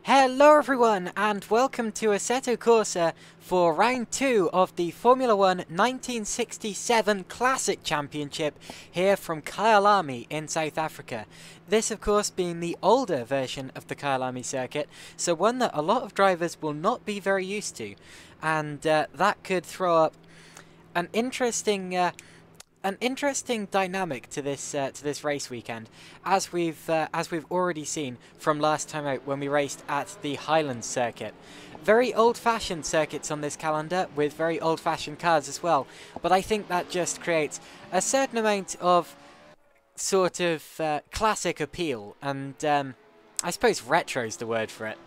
Hello everyone and welcome to Assetto Corsa for round 2 of the Formula 1 1967 Classic Championship here from Kyalami in South Africa. This of course being the older version of the Kyalami circuit, so one that a lot of drivers will not be very used to, and that could throw up an interesting dynamic to this race weekend, as we've already seen from last time out when we raced at the Highlands circuit. Very old-fashioned circuits on this calendar with very old-fashioned cars as well, but I think that just creates a certain amount of sort of classic appeal, and I suppose retro is the word for it.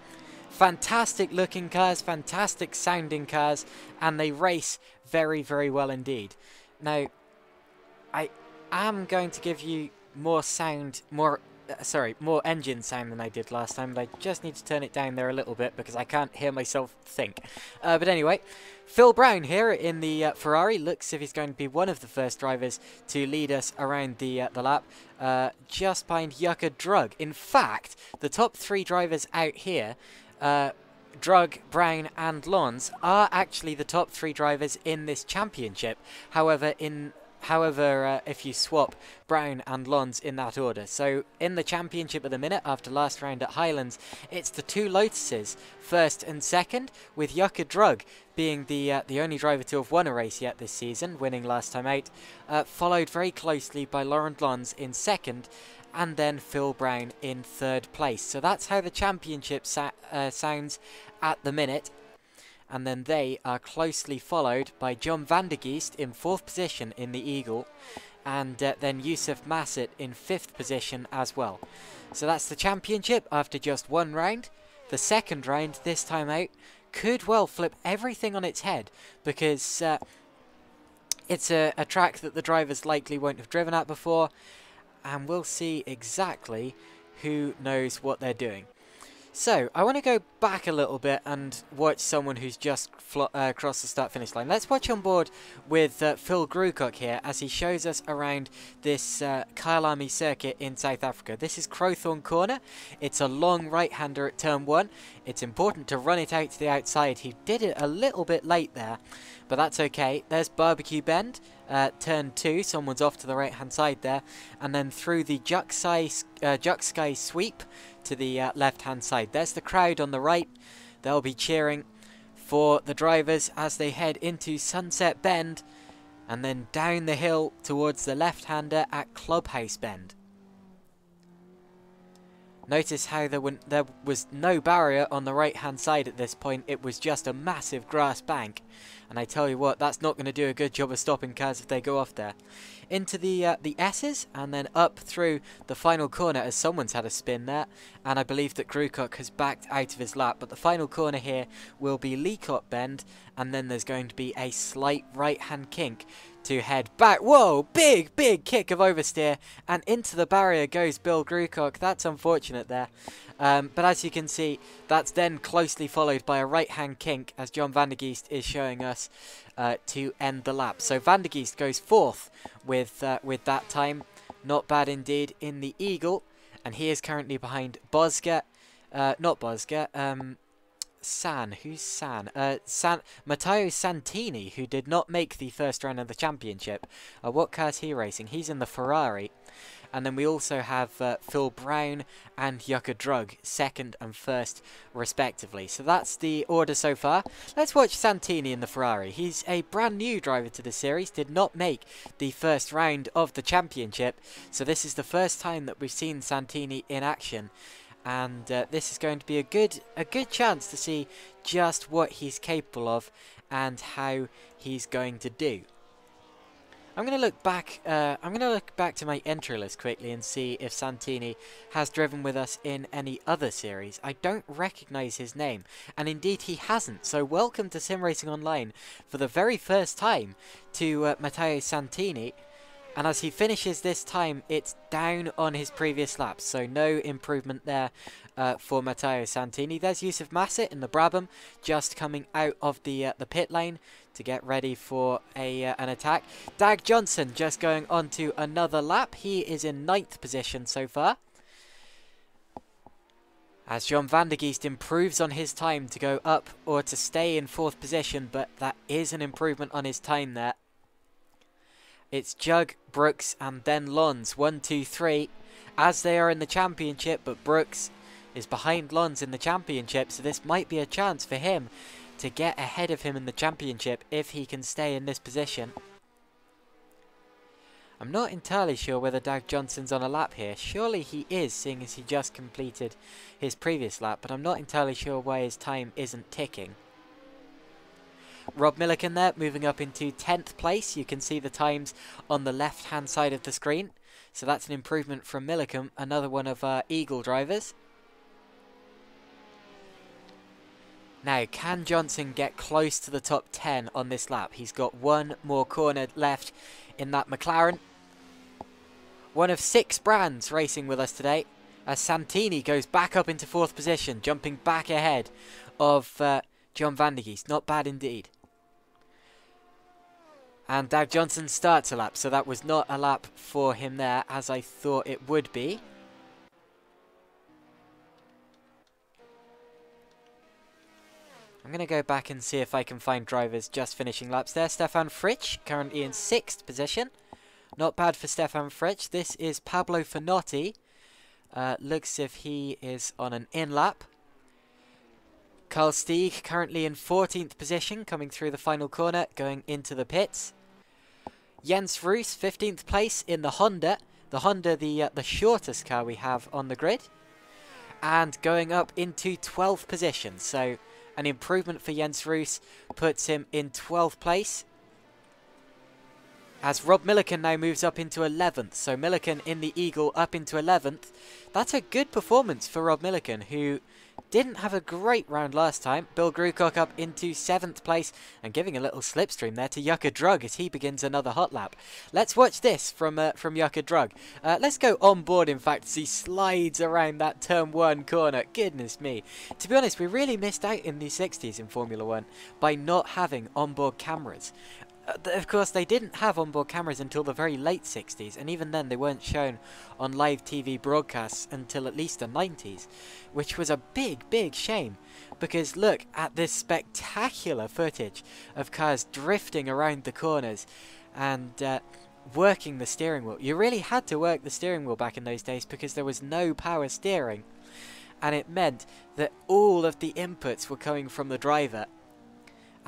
Fantastic looking cars, fantastic sounding cars, and they race very, very well indeed. Now, I am going to give you more sound, more engine sound than I did last time, but I just need to turn it down there a little bit because I can't hear myself think. But anyway, Phil Brown here in the Ferrari looks as if he's going to be one of the first drivers to lead us around the lap, just behind Yucca Drug. In fact, the top three drivers out here, Drug, Brown and Lons, are actually the top three drivers in this championship. However, if you swap Brown and Lons in that order. So in the championship at the minute, after last round at Highlands, it's the two Lotuses, first and second, with Yucca Drug being the only driver to have won a race yet this season, winning last time out, followed very closely by Laurent Lons in second, and then Phil Brown in third place. So that's how the championship sounds at the minute. And then they are closely followed by John van der Geest in 4th position in the Eagle, and then Yusuf Masset in 5th position as well. So that's the championship after just one round. The second round this time out could well flip everything on its head, because it's a track that the drivers likely won't have driven at before, and we'll see exactly who knows what they're doing. So, I want to go back a little bit and watch someone who's just crossed the start-finish line. Let's watch on board with Phil Grucock here as he shows us around this Kyalami circuit in South Africa. This is Crowthorne Corner. It's a long right-hander at turn 1. It's important to run it out to the outside. He did it a little bit late there, but that's okay. There's Barbecue Bend. Turn 2, someone's off to the right-hand side there, and then through the Jucksky sweep to the left-hand side. There's the crowd on the right. They'll be cheering for the drivers as they head into Sunset Bend, and then down the hill towards the left-hander at Clubhouse Bend. Notice how there was no barrier on the right-hand side at this point. It was just a massive grass bank. And I tell you what, that's not going to do a good job of stopping cars if they go off there. Into the S's, and then up through the final corner as someone's had a spin there. And I believe that Grucock has backed out of his lap. But the final corner here will be Leacott Bend. And then there's going to be a slight right-hand kink to head back. Whoa, big kick of oversteer, and into the barrier goes Bill Grucock. That's unfortunate there. But as you can see, that's then closely followed by a right-hand kink, as John van der Geest is showing us to end the lap. So van der Geest goes 4th with that time. Not bad indeed in the Eagle, and he is currently behind Bosga. Not Bosga. Who's San? Matteo Santini, who did not make the first round of the championship. What car is he racing? He's in the Ferrari. And then we also have Phil Brown and Yucca Drug, 2nd and 1st respectively. So that's the order so far. Let's watch Santini in the Ferrari. He's a brand new driver to the series, did not make the first round of the championship. So this is the first time that we've seen Santini in action. And this is going to be a good chance to see just what he's capable of and how he's going to do. I'm going to look back. To my entry list quickly and see if Santini has driven with us in any other series. I don't recognise his name, and indeed he hasn't. So welcome to SimRacingOnline for the very first time to Matteo Santini. And as he finishes this time, it's down on his previous laps, so no improvement there for Matteo Santini. There's Yusuf Masset in the Brabham, just coming out of the pit lane to get ready for an attack. Dag Johnson just going on to another lap. He is in 9th position so far. As John van der Geest improves on his time to go up or to stay in 4th position, but that is an improvement on his time there. It's Jug, Brooks and then Lons, 1, 2, 3, as they are in the championship, but Brooks is behind Lons in the championship, so this might be a chance for him to get ahead of him in the championship if he can stay in this position. I'm not entirely sure whether Doug Johnson's on a lap here. Surely he is, seeing as he just completed his previous lap, but I'm not entirely sure why his time isn't ticking. Rob Milliken there, moving up into 10th place. You can see the times on the left-hand side of the screen. So that's an improvement from Milliken, another one of our Eagle drivers. Now, can Johnson get close to the top 10 on this lap? He's got one more corner left in that McLaren. One of 6 brands racing with us today, as Santini goes back up into 4th position, jumping back ahead of John van der Geest. Not bad indeed. And Doug Johnson starts a lap, so that was not a lap for him there, as I thought it would be. I'm going to go back and see if I can find drivers just finishing laps there. Stefan Fritsch, currently in 6th position. Not bad for Stefan Fritsch. This is Pablo Finotti. Looks if he is on an in-lap. Carl Stieg, currently in 14th position, coming through the final corner, going into the pits. Jens Roos, 15th place in the Honda. The Honda, the shortest car we have on the grid. And going up into 12th position, so an improvement for Jens Roos puts him in 12th place. As Rob Milliken now moves up into 11th. So Milliken in the Eagle up into 11th. That's a good performance for Rob Milliken, who didn't have a great round last time. Bill Grucock up into 7th place and giving a little slipstream there to Yucca Drug as he begins another hot lap. Let's watch this from Yucca Drug. Let's go on board, in fact, as he slides around that turn 1 corner. Goodness me. To be honest, we really missed out in the 60s in Formula 1 by not having onboard cameras. Of course, they didn't have onboard cameras until the very late 60s, and even then they weren't shown on live TV broadcasts until at least the 90s, which was a big, big shame, because look at this spectacular footage of cars drifting around the corners and working the steering wheel. You really had to work the steering wheel back in those days because there was no power steering, and it meant that all of the inputs were coming from the driver.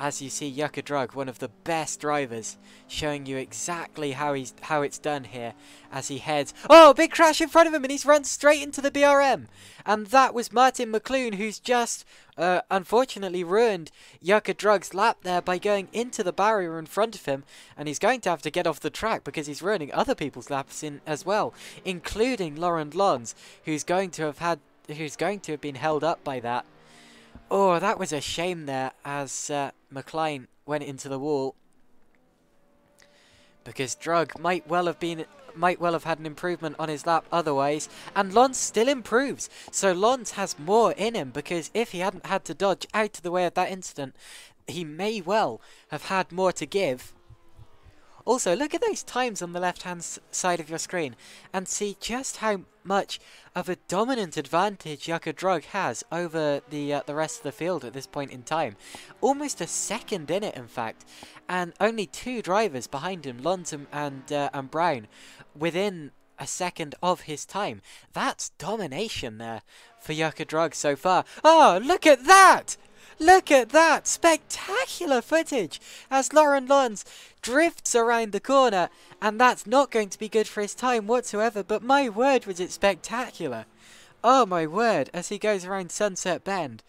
As you see, Yucca Drug, one of the best drivers, showing you exactly how it's done here as he heads. Oh, big crash in front of him, and he's run straight into the BRM. And that was Martin McLoone, who's just unfortunately ruined Yucca Drug's lap there by going into the barrier in front of him. And he's going to have to get off the track because he's ruining other people's laps in as well, including Laurent Lons, who's going to have been held up by that. Oh, that was a shame there as McLean went into the wall, because Drug might well have had an improvement on his lap otherwise, and Lons still improves. So Lons has more in him, because if he hadn't had to dodge out of the way of that incident, he may well have had more to give. Also, look at those times on the left-hand side of your screen and see just how much of a dominant advantage Yucca Drug has over the rest of the field at this point in time. Almost a second in it, in fact, and only 2 drivers behind him, Lons and Brown, within a second of his time. That's domination there for Yucca Drug so far. Oh, look at that! Look at that! Spectacular footage as Laurent Lons drifts around the corner, and that's not going to be good for his time whatsoever, but my word was it spectacular. Oh my word, as he goes around Sunset Bend.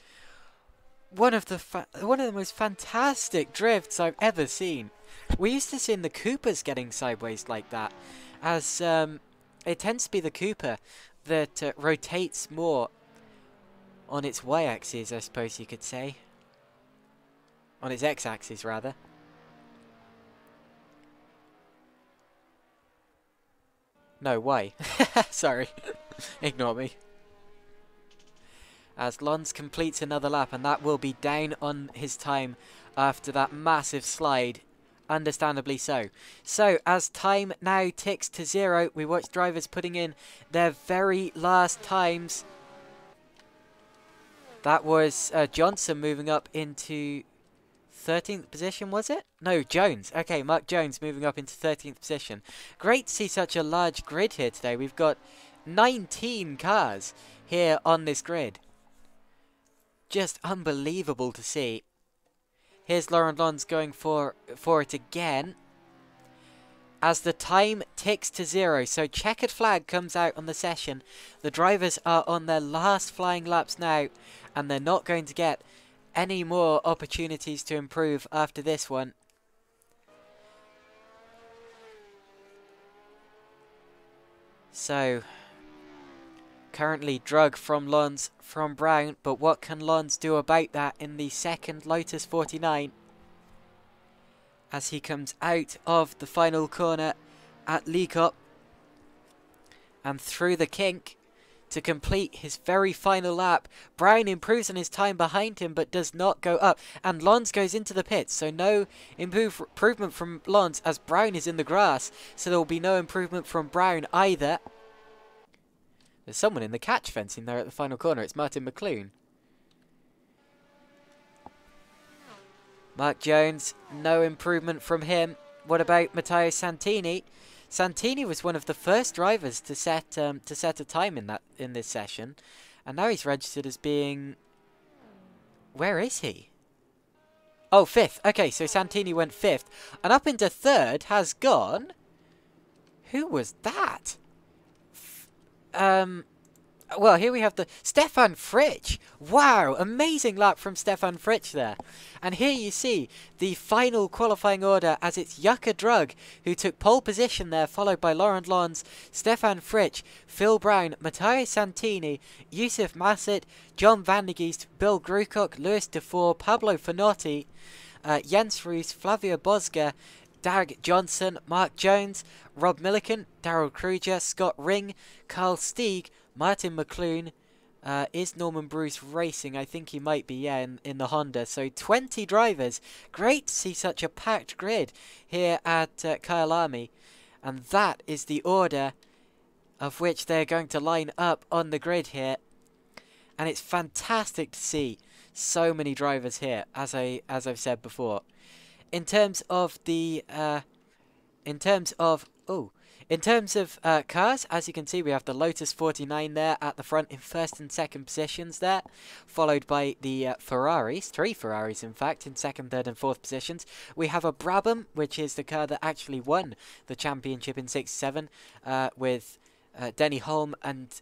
One of the most fantastic drifts I've ever seen. We used to see the Coopers getting sideways like that, as it tends to be the Cooper that rotates more on its y-axis, I suppose you could say. On its x-axis, rather. No, y. Sorry. Ignore me. As Lons completes another lap, and that will be down on his time after that massive slide. Understandably so. So, as time now ticks to 0, we watch drivers putting in their very last times. That was Johnson moving up into 13th position, was it? No, Jones. Okay, Mark Jones moving up into 13th position. Great to see such a large grid here today. We've got 19 cars here on this grid. Just unbelievable to see. Here's Laurent Lons going for it again. As the time ticks to 0, so checkered flag comes out on the session. The drivers are on their last flying laps now, and they're not going to get any more opportunities to improve after this one. So, currently drug from Lons, from Brown, but what can Lons do about that in the second Lotus 49? As he comes out of the final corner at Leekop and through the kink to complete his very final lap. Brown improves on his time behind him but does not go up, and Lons goes into the pits, so no improvement from Lons as Brown is in the grass, so there will be no improvement from Brown either. There's someone in the catch fencing there at the final corner. It's Martin McClune. Mark Jones, no improvement from him. What about Matteo Santini? Santini was one of the first drivers to set a time in this session, and now he's registered as being. Where is he? Oh, 5th. Okay, so Santini went 5th, and up into 3rd has gone. Who was that? Well, here we have the Stefan Fritsch. Wow, amazing lap from Stefan Fritsch there. And here you see the final qualifying order as it's Jukka Drug who took pole position there, followed by Laurent Lons, Stefan Fritsch, Phil Brown, Matteo Santini, Yusuf Masset, John van der Geest, Bill Grucock, Lewis Defoe, Pablo Finotti, Jens Roos, Flavio Bosga, Dag Johnson, Mark Jones, Rob Milliken, Daryl Kruger, Scott Ring, Carl Stieg, Martin McClune. Is Norman Bruce racing? I think he might be, yeah, in the Honda. So 20 drivers. Great to see such a packed grid here at Kyalami. And that is the order of which they're going to line up on the grid here. And it's fantastic to see so many drivers here, as I've said before. In terms of the cars, as you can see, we have the Lotus 49 there at the front in 1st and 2nd positions there, followed by the Ferraris, 3 Ferraris in fact, in 2nd, 3rd and 4th positions. We have a Brabham, which is the car that actually won the championship in 67, with Denny Holm and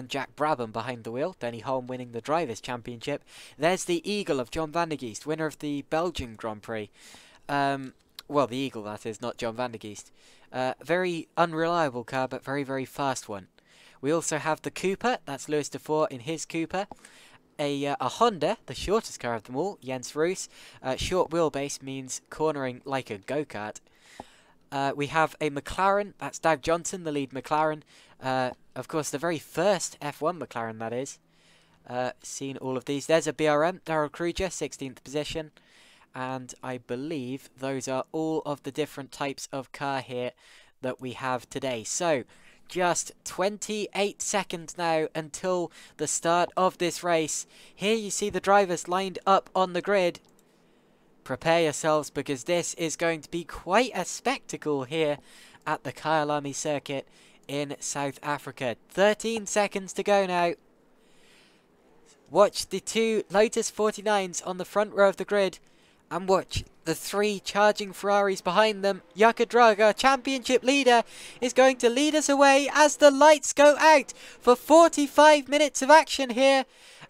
Jack Brabham behind the wheel. Denny Holm winning the Drivers' Championship. There's the Eagle of John van der Geest, winner of the Belgian Grand Prix. Well, the Eagle, that is, not John van der Geest. Very unreliable car, but very, very fast one. We also have the Cooper, that's Lewis Defoe in his Cooper. A Honda, the shortest car of them all, Jens Roos. Short wheelbase means cornering like a go-kart. We have a McLaren, that's Dag Johnson, the lead McLaren. Of course, the very first F1 McLaren, that is. Seen all of these. There's a BRM, Daryl Kruger, 16th position. And I believe those are all of the different types of car here that we have today. So, just 28 seconds now until the start of this race. Here you see the drivers lined up on the grid. Prepare yourselves because this is going to be quite a spectacle here at the Kyalami circuit in South Africa. 13 seconds to go now. Watch the 2 Lotus 49s on the front row of the grid. And watch the 3 charging Ferraris behind them. Jukka Drug, our championship leader, is going to lead us away as the lights go out for 45 minutes of action here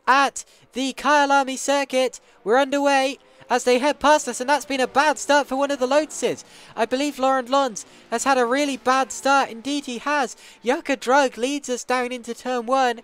at the Kyalami circuit. We're underway as they head past us, and that's been a bad start for one of the Lotuses. I believe Laurent Lons has had a really bad start. Indeed he has. Jukka Drug leads us down into turn 1.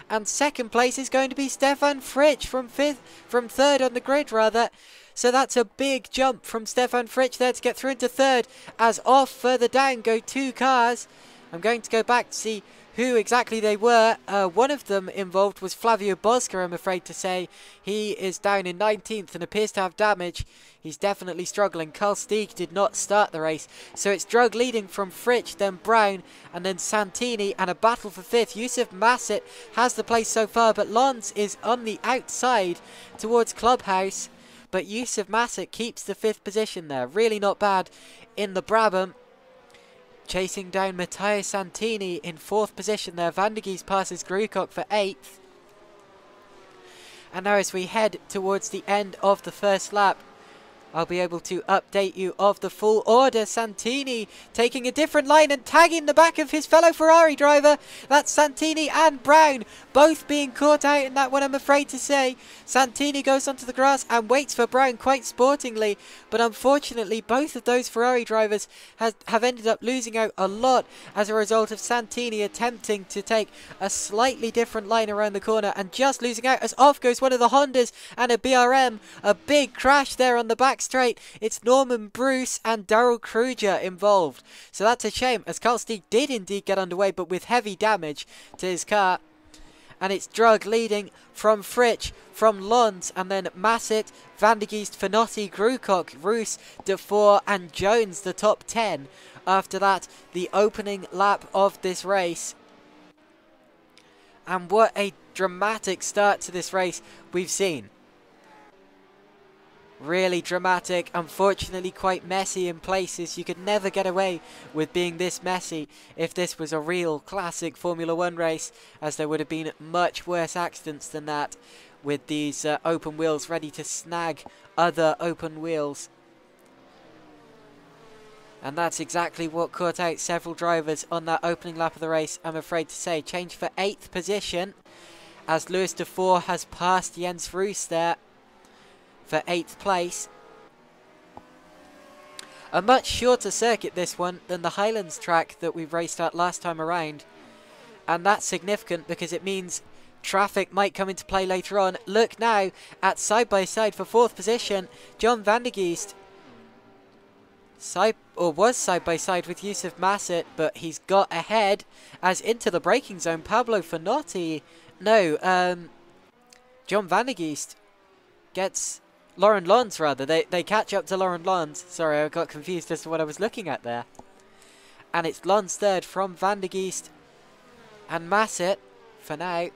And 2nd place is going to be Stefan Fritsch from 3rd on the grid rather. So that's a big jump from Stefan Fritsch there to get through into 3rd, as off further down go 2 cars. I'm going to go back to see who exactly they were. One of them involved was Flavio Bosca, I'm afraid to say. He is down in 19th and appears to have damage. He's definitely struggling. Carl Stieg did not start the race. So it's Drug leading from Fritsch, then Brown, and then Santini, and a battle for 5th. Yusuf Masset has the place so far, but Lons is on the outside towards Clubhouse. But Yusuf Masset keeps the 5th position there. Really not bad in the Brabham. Chasing down Matteo Santini in 4th position there. Van der Geest passes Grucock for 8th. And now as we head towards the end of the first lap, I'll be able to update you of the full order. Santini taking a different line and tagging the back of his fellow Ferrari driver. That's Santini and Brown both being caught out in that one, I'm afraid to say. Santini goes onto the grass and waits for Brown quite sportingly, but unfortunately both of those Ferrari drivers have ended up losing out a lot as a result of Santini attempting to take a slightly different line around the corner and just losing out as off goes one of the Hondas and a BRM. A big crash there on the back straight. It's Norman Bruce and Daryl Kruger involved. So that's a shame, as Carl Stieg did indeed get underway, but with heavy damage to his car. And it's Drug leading from Fritsch, from Lons, and then Masset, Van der Geest, Finotti, Grucock, Roos, Defour, and Jones, the top 10. After that, the opening lap of this race. And what a dramatic start to this race we've seen. Really dramatic, unfortunately quite messy in places. You could never get away with being this messy if this was a real classic Formula 1 race, as there would have been much worse accidents than that with these open wheels ready to snag other open wheels. And that's exactly what caught out several drivers on that opening lap of the race, I'm afraid to say. Change for 8th position as Lewis Defour has passed Jens Roos there for 8th place. A much shorter circuit this one than the Highlands track that we raced at last time around, and that's significant because it means traffic might come into play later on. Look now at side by side for 4th position. John Van der Geest was side by side with Yusuf Masset, but he's got ahead as into the braking zone. Pablo Finotti, John Van der Geest gets Lauren Lons, rather. They catch up to Lauren Lons. Sorry, I got confused as to what I was looking at there. And it's Lons 3rd from Van der Geest and Masset for now.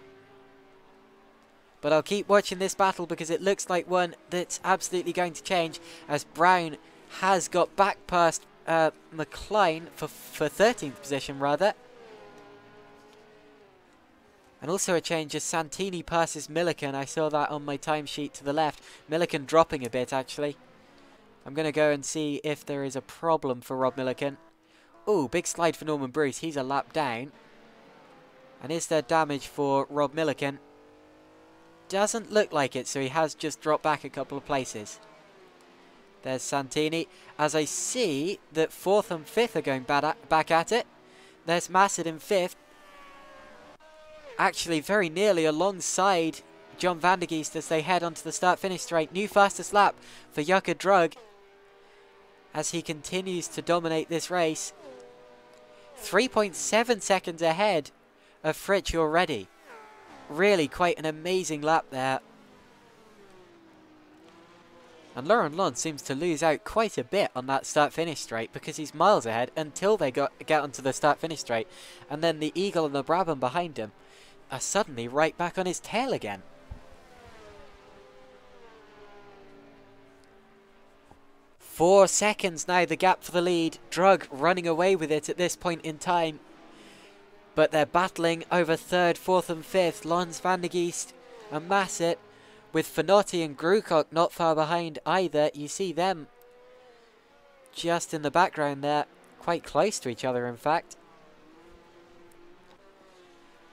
But I'll keep watching this battle because it looks like one that's absolutely going to change, as Brown has got back past McLean for 13th position, rather. And also a change as Santini passes Milliken. I saw that on my timesheet to the left. Milliken dropping a bit, actually. I'm going to go and see if there is a problem for Rob Milliken. Ooh, big slide for Norman Bruce. He's a lap down. And is there damage for Rob Milliken? Doesn't look like it, so he has just dropped back a couple of places. There's Santini. As I see that 4th and 5th are going back at it. There's Masset in 5th. Actually very nearly alongside John Van der Geest as they head onto the start-finish straight. New fastest lap for Yucca Drug as he continues to dominate this race. 3.7 seconds ahead of Fritsch already. Really quite an amazing lap there. And Laurent Lons seems to lose out quite a bit on that start-finish straight because he's miles ahead until they get onto the start-finish straight. And then the Eagle and the Brabham behind him are suddenly right back on his tail again. Four seconds now, the gap for the lead. Drug running away with it at this point in time. But they're battling over 3rd, 4th and 5th. Lons, Van der Geest and Masset, with Finotti and Grucock not far behind either. You see them just in the background there, quite close to each other in fact.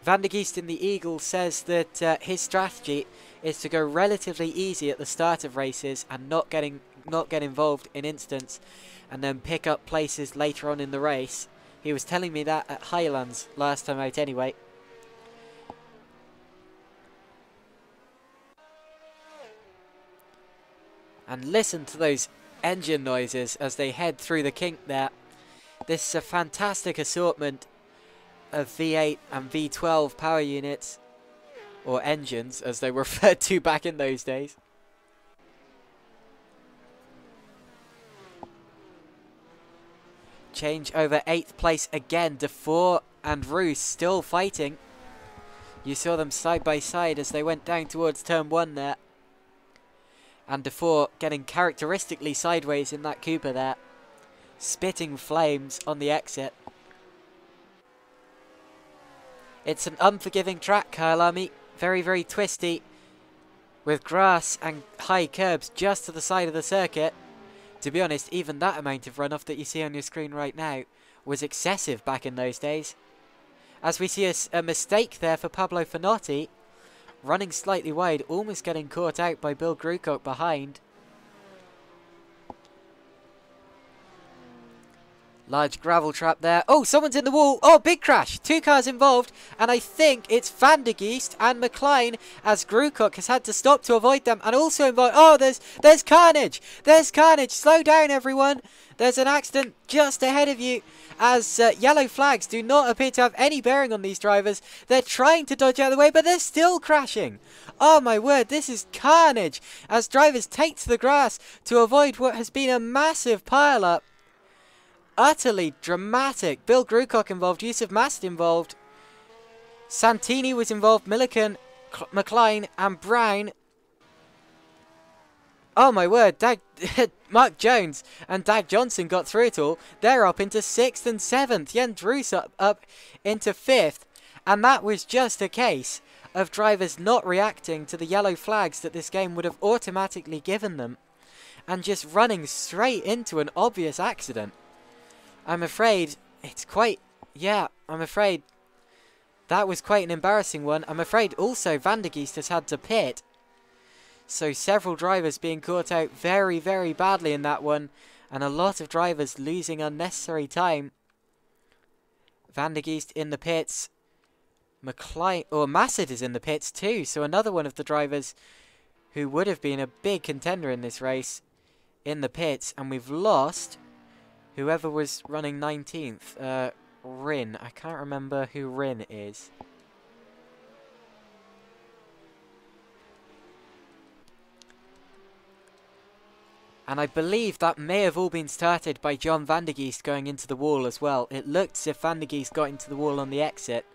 Van der Geest in the Eagle says that his strategy is to go relatively easy at the start of races and not get involved in instants and then pick up places later on in the race. He was telling me that at Highlands last time out anyway. And listen to those engine noises as they head through the kink there. This is a fantastic assortment of V8 and V12 power units, or engines as they were referred to back in those days. Change over 8th place again. Defour and Roos still fighting. You saw them side by side as they went down towards turn 1 there. And Defour getting characteristically sideways in that Cooper there. Spitting flames on the exit. It's an unforgiving track, Kyalami. Very, very twisty. With grass and high curbs just to the side of the circuit. To be honest, even that amount of runoff that you see on your screen right now was excessive back in those days. As we see a mistake there for Pablo Finotti. Running slightly wide, almost getting caught out by Bill Grucock behind. Large gravel trap there. Oh, someone's in the wall. Oh, big crash. 2 cars involved. And I think it's Van der Geest and McLean as Grucock has had to stop to avoid them. And also involved. Oh, there's carnage. There's carnage. Slow down, everyone. There's an accident just ahead of you. As yellow flags do not appear to have any bearing on these drivers. They're trying to dodge out of the way, but they're still crashing. Oh, my word. This is carnage. As drivers take to the grass to avoid what has been a massive pile-up. Utterly dramatic. Bill Grucock involved, Yusuf Massid involved. Santini was involved, Milliken, McLean and Brown. Oh my word, Mark Jones and Dag Johnson got through it all. They're up into 6th and 7th. Jens Roos up into 5th. And that was just a case of drivers not reacting to the yellow flags that this game would have automatically given them. And just running straight into an obvious accident. I'm afraid it's quite... Yeah, I'm afraid that was quite an embarrassing one. I'm afraid also Van der Geest has had to pit. So several drivers being caught out very, very badly in that one. And a lot of drivers losing unnecessary time. Van der Geest in the pits. Massid is in the pits too. So another one of the drivers who would have been a big contender in this race in the pits. And we've lost... whoever was running 19th, Rin. I can't remember who Rin is. And I believe that may have all been started by John Van der Geest going into the wall as well. It looked as if Van der Geest got into the wall on the exit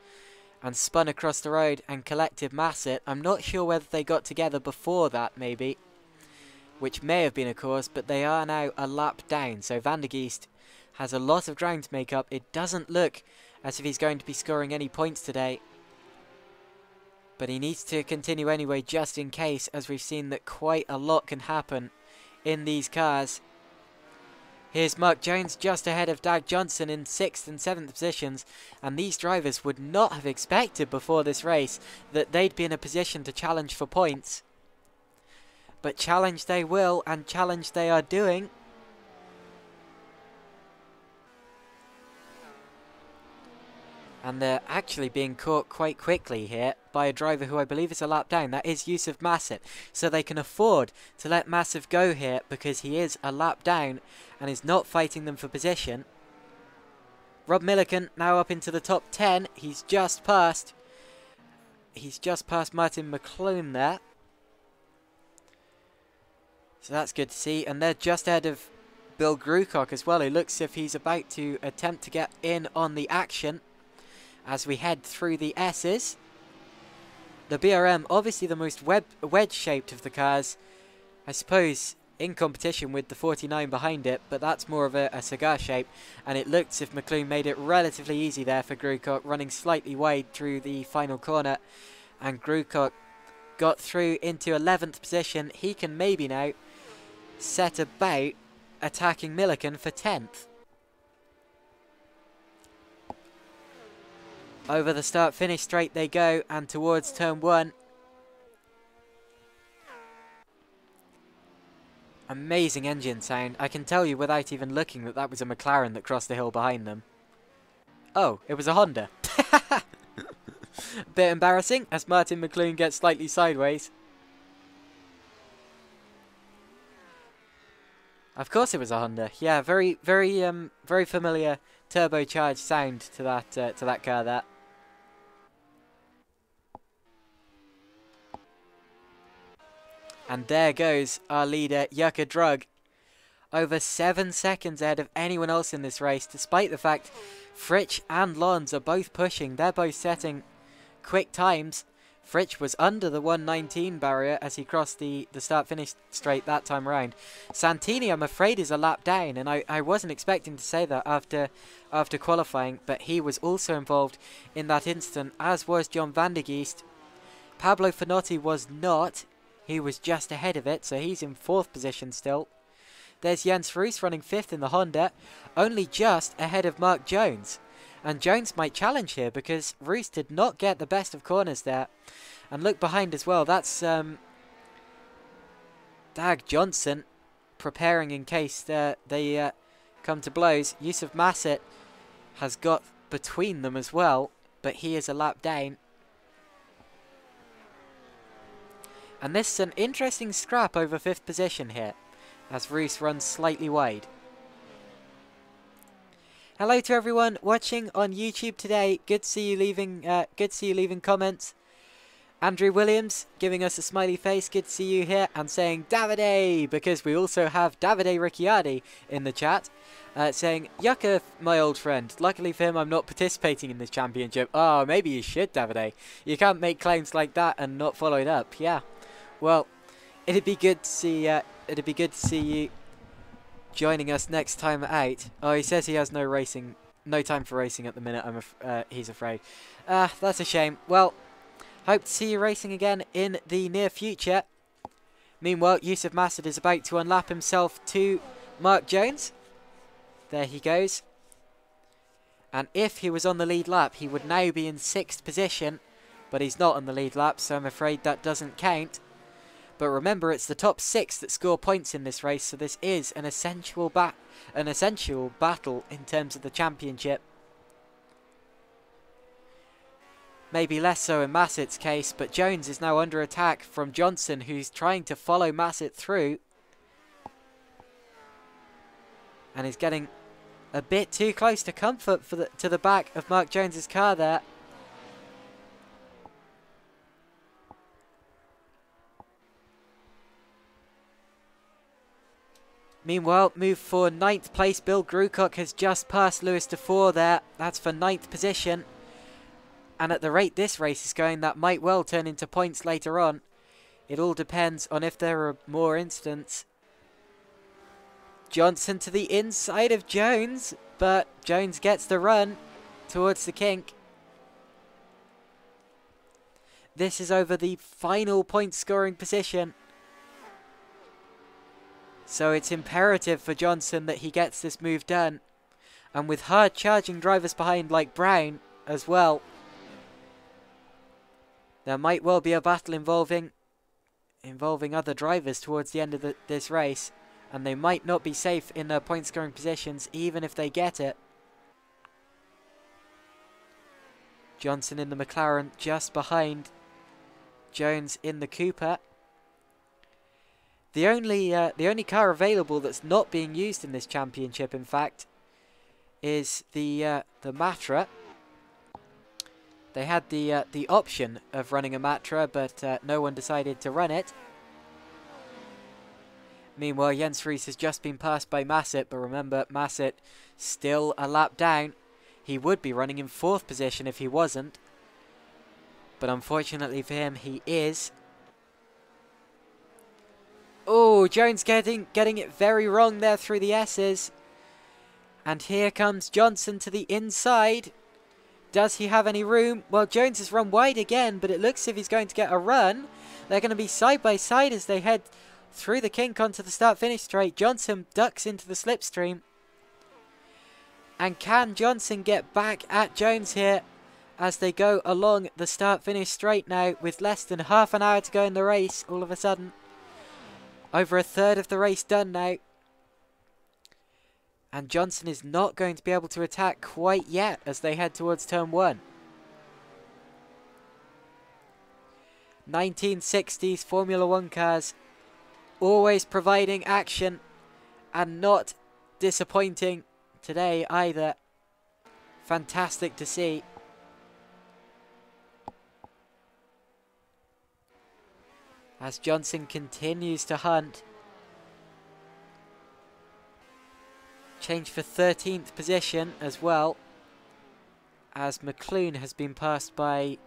and spun across the road and collected Massit. I'm not sure whether they got together before that, maybe, which may have been a cause, but they are now a lap down. So Van der Geest has a lot of ground to make up. It doesn't look as if he's going to be scoring any points today. But he needs to continue anyway, just in case, as we've seen that quite a lot can happen in these cars. Here's Mark Jones just ahead of Dag Johnson in 6th and 7th positions. And these drivers would not have expected before this race that they'd be in a position to challenge for points. But challenge they will, and challenge they are doing. And they're actually being caught quite quickly here by a driver who I believe is a lap down. That is Yusuf Massid. So they can afford to let Massid go here because he is a lap down and is not fighting them for position. Rob Milliken now up into the top 10. He's just past Martin McLean there. So that's good to see. And they're just ahead of Bill Grucock as well. It looks as if he's about to attempt to get in on the action. As we head through the S's. The BRM, obviously the most wedge-shaped of the cars. I suppose in competition with the 49 behind it, but that's more of a cigar shape. And it looks as if McLean made it relatively easy there for Grucock, running slightly wide through the final corner. And Grucock got through into 11th position. He can maybe now set about attacking Milliken for 10th. Over the start-finish straight they go, and towards turn 1. Amazing engine sound. I can tell you without even looking that that was a McLaren that crossed the hill behind them. Oh, it was a Honda. Bit embarrassing as Martin McLean gets slightly sideways. Of course it was a Honda. Yeah, very familiar turbocharged sound to that car there. And there goes our leader, Yuka Drug, over 7 seconds ahead of anyone else in this race, despite the fact Fritsch and Lons are both pushing. They're both setting quick times. Fritsch was under the 1:19 barrier as he crossed the start-finish straight that time around. Santini, I'm afraid, is a lap down, and I wasn't expecting to say that after qualifying, but he was also involved in that incident, as was John van der Geest. Pablo Finotti was not. He was just ahead of it, so he's in 4th position still. There's Jens Roos running 5th in the Honda, only just ahead of Mark Jones. And Jones might challenge here because Roos did not get the best of corners there. And look behind as well, that's Dag Johnson preparing in case they come to blows. Yusuf Masset has got between them as well, but he is a lap down. And this is an interesting scrap over 5th position here, as Roos runs slightly wide. Hello to everyone watching on YouTube today. Good to see you leaving comments. Andrew Williams giving us a smiley face. Good to see you here, and saying Davide, because we also have Davide Ricciardi in the chat, saying Yucca, my old friend. Luckily for him, I'm not participating in this championship. Oh, maybe you should, Davide. You can't make claims like that and not follow it up. Yeah. Well, it'd be good to see. It'd be good to see you joining us next time out. Oh, he says he has no time for racing at the minute. He's afraid. That's a shame. Well, hope to see you racing again in the near future. Meanwhile, Yusuf Masset is about to unlap himself to Mark Jones. There he goes. And if he was on the lead lap, he would now be in 6th position. But he's not on the lead lap, so I'm afraid that doesn't count. But remember, it's the top 6 that score points in this race, so this is an essential battle in terms of the championship. Maybe less so in Masset's case, but Jones is now under attack from Johnson, who's trying to follow Masset through. And is getting a bit too close to comfort to the back of Mark Jones's car there. Meanwhile, move for 9th place. Bill Grucock has just passed Lewis Dufour there. That's for 9th position. And at the rate this race is going, that might well turn into points later on. It all depends on if there are more incidents. Johnson to the inside of Jones, but Jones gets the run towards the kink. This is over the final point scoring position. So it's imperative for Johnson that he gets this move done. And with hard charging drivers behind like Brown as well, there might well be a battle involving other drivers towards the end of this race. And they might not be safe in their point scoring positions even if they get it. Johnson in the McLaren just behind Jones in the Cooper. The only car available that's not being used in this championship, in fact, is the Matra. They had the option of running a Matra, but no one decided to run it. Meanwhile, Jens Roos has just been passed by Masset, but remember, Masset still a lap down. He would be running in 4th position if he wasn't, but unfortunately for him, he is. Oh, Jones getting it very wrong there through the S's. And here comes Johnson to the inside. Does he have any room? Well, Jones has run wide again, but it looks as if he's going to get a run. They're going to be side by side as they head through the kink onto the start-finish straight. Johnson ducks into the slipstream. And can Johnson get back at Jones here as they go along the start-finish straight now with less than half an hour to go in the race all of a sudden? Over a third of the race done now. And Johnson is not going to be able to attack quite yet as they head towards turn 1. 1960s Formula 1 cars always providing action And not disappointing today either. Fantastic to see. As Johnson continues to hunt. Change for 13th position as well. As McClune has been passed by,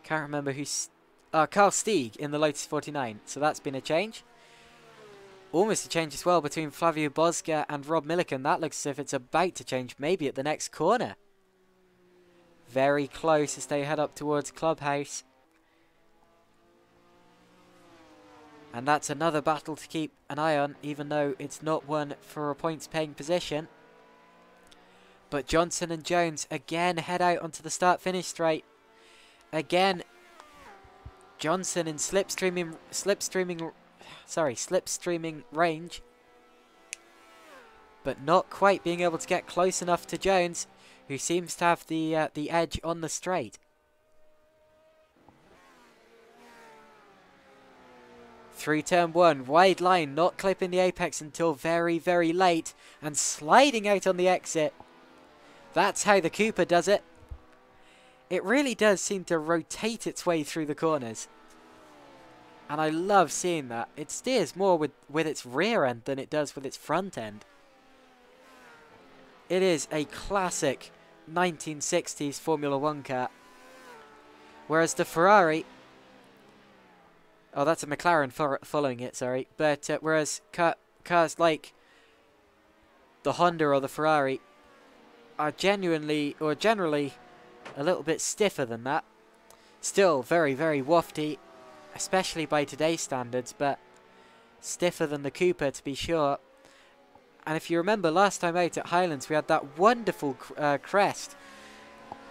can't remember who's, Carl Stieg in the Lotus 49. So that's been a change. Almost a change as well between Flavio Bosca and Rob Milliken. That looks as if it's about to change, maybe at the next corner. Very close as they head up towards Clubhouse. And that's another battle to keep an eye on, even though it's not one for a points-paying position. But Johnson and Jones again head out onto the start-finish straight. Again, Johnson in slipstreaming range. But not quite being able to get close enough to Jones, who seems to have the edge on the straight. Through turn one, wide line, not clipping the apex until very, very late, and sliding out on the exit. That's how the Cooper does it. It really does seem to rotate its way through the corners. And I love seeing that. It steers more with its rear end than it does with its front end. It is a classic 1960s Formula 1 car. Whereas the Ferrari... Oh, that's a McLaren following it, sorry. But whereas cars like the Honda or the Ferrari are generally a little bit stiffer than that. Still very, very wafty, especially by today's standards, but stiffer than the Cooper to be sure. And if you remember last time out at Highlands, we had that wonderful crest,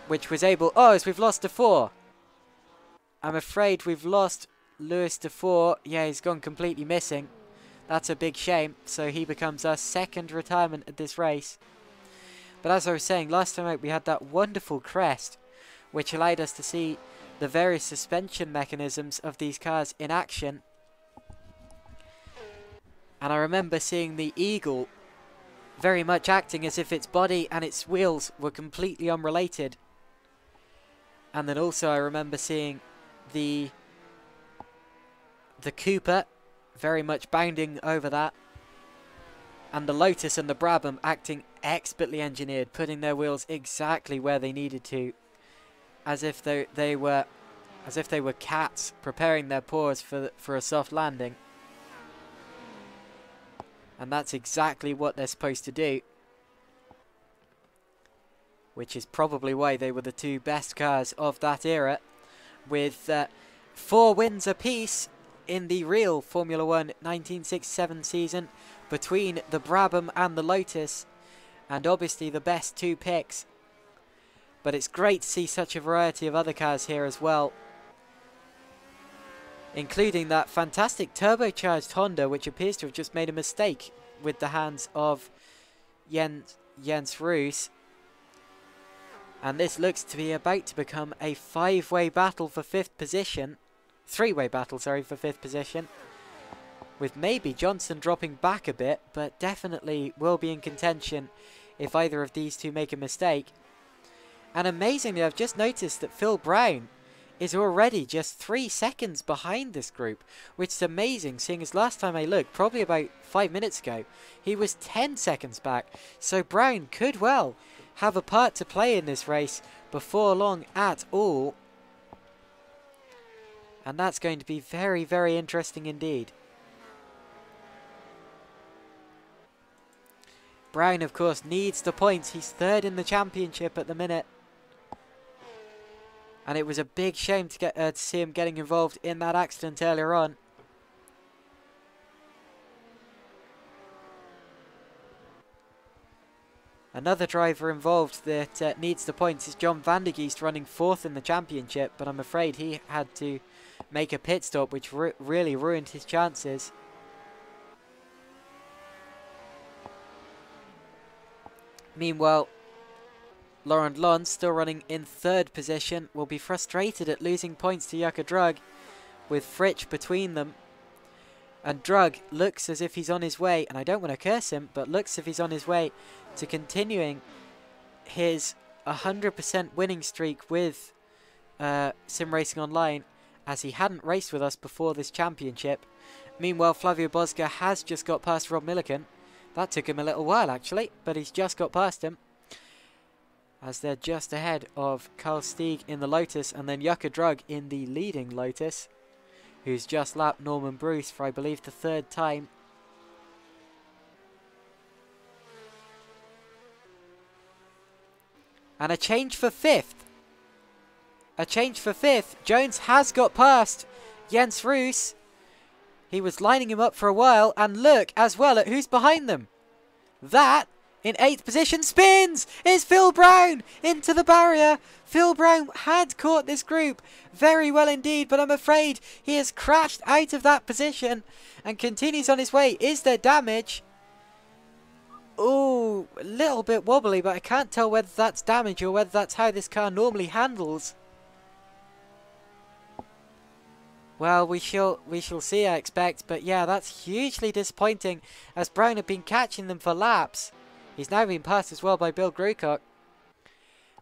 which was able... Oh, as we've lost to 4. I'm afraid we've lost Lewis to 4. Yeah, he's gone completely missing. That's a big shame. So he becomes our second retirement at this race. But as I was saying, last time out we had that wonderful crest, which allowed us to see the various suspension mechanisms of these cars in action. And I remember seeing the Eagle very much acting as if its body and its wheels were completely unrelated. And then also I remember seeing the Cooper very much bounding over that. And the Lotus and the Brabham acting expertly engineered, putting their wheels exactly where they needed to, as if they were cats preparing their paws for a soft landing. And that's exactly what they're supposed to do, which is probably why they were the two best cars of that era, with 4 wins apiece in the real Formula 1 1967 season between the Brabham and the Lotus, and obviously the best 2 picks. But it's great to see such a variety of other cars here as well, including that fantastic turbocharged Honda, which appears to have just made a mistake with the hands of Jens Roos. And this looks to be about to become a 5-way battle for 5th position. 3-way battle, sorry, for 5th position. With maybe Johnson dropping back a bit, but definitely will be in contention if either of these two make a mistake. And amazingly, I've just noticed that Phil Brown is already just 3 seconds behind this group, which is amazing, seeing as last time I looked, probably about 5 minutes ago, he was 10 seconds back. So Brown could well have a part to play in this race before long at all. And that's going to be very, very interesting indeed. Brown, of course, needs the points. He's 3rd in the championship at the minute. And it was a big shame to get to see him getting involved in that accident earlier on. Another driver involved that needs the points is John van der Geest, running 4th in the championship, but I'm afraid he had to make a pit stop, which really ruined his chances. Meanwhile, Laurent Lons, still running in 3rd position, will be frustrated at losing points to Yuka Drug, with Fritsch between them. And Drug looks as if he's on his way, and I don't want to curse him, but looks as if he's on his way to continuing his 100% winning streak with SimRacingOnline, as he hadn't raced with us before this championship. Meanwhile, Flavio Bosca has just got past Rob Milliken. That took him a little while, actually, but he's just got past him, as they're just ahead of Carl Stieg in the Lotus, and then Yucca Drug in the leading Lotus, who's just lapped Norman Bruce for, I believe, the 3rd time. And a change for 5th. A change for 5th. Jones has got past Jens Roos. He was lining him up for a while, and look as well at who's behind them. That, in 8th position, spins! It's Phil Brown into the barrier. Phil Brown had caught this group very well indeed, but I'm afraid he has crashed out of that position and continues on his way. Is there damage? Oh, a little bit wobbly, but I can't tell whether that's damage or whether that's how this car normally handles. Well, we shall see, I expect, but yeah, that's hugely disappointing, as Brown had been catching them for laps. He's now been passed as well by Bill Grucock,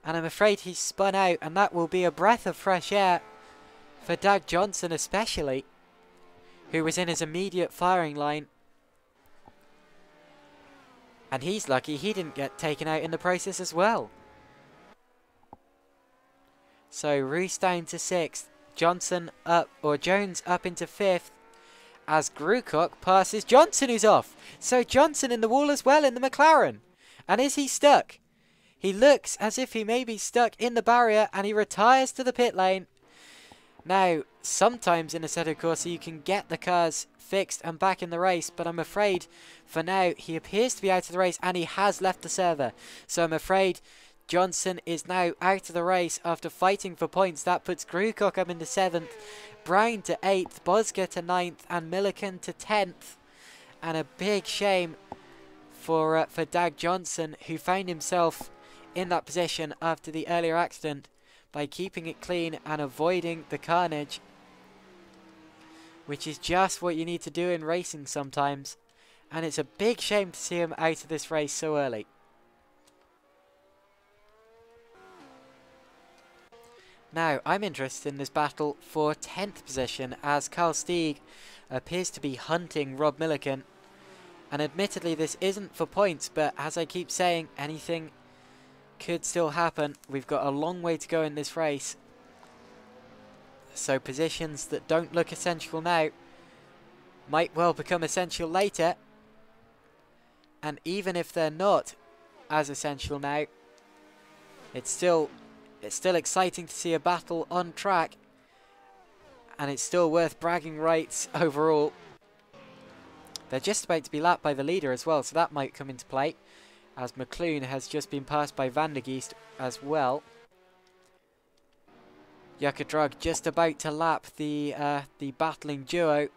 and I'm afraid he's spun out, and that will be a breath of fresh air for Doug Johnson especially, who was in his immediate firing line. And he's lucky he didn't get taken out in the process as well. So Roos down to 6th. Johnson up, or Jones up into 5th, as Grucock passes Johnson, who's off. So Johnson in the wall as well in the McLaren. And is he stuck? He looks as if he may be stuck in the barrier, and he retires to the pit lane. Now, sometimes in Assetto Corsa you can get the cars fixed and back in the race, but I'm afraid for now he appears to be out of the race, and he has left the server. So I'm afraid Johnson is now out of the race after fighting for points. That puts Grucock up into 7th, Brown to 8th, Bosca to 9th, and Milliken to 10th. And a big shame for Doug Johnson, who found himself in that position after the earlier accident by keeping it clean and avoiding the carnage, which is just what you need to do in racing sometimes. And it's a big shame to see him out of this race so early. Now, I'm interested in this battle for 10th position, as Carl Stieg appears to be hunting Rob Milliken. And admittedly, this isn't for points, but as I keep saying, anything could still happen. We've got a long way to go in this race. So positions that don't look essential now might well become essential later. And even if they're not as essential now, it's still exciting to see a battle on track, and it's still worth bragging rights overall. They're just about to be lapped by the leader as well, so that might come into play, as McLoone has just been passed by Van der Geest as well. Yucca Drug just about to lap the battling duo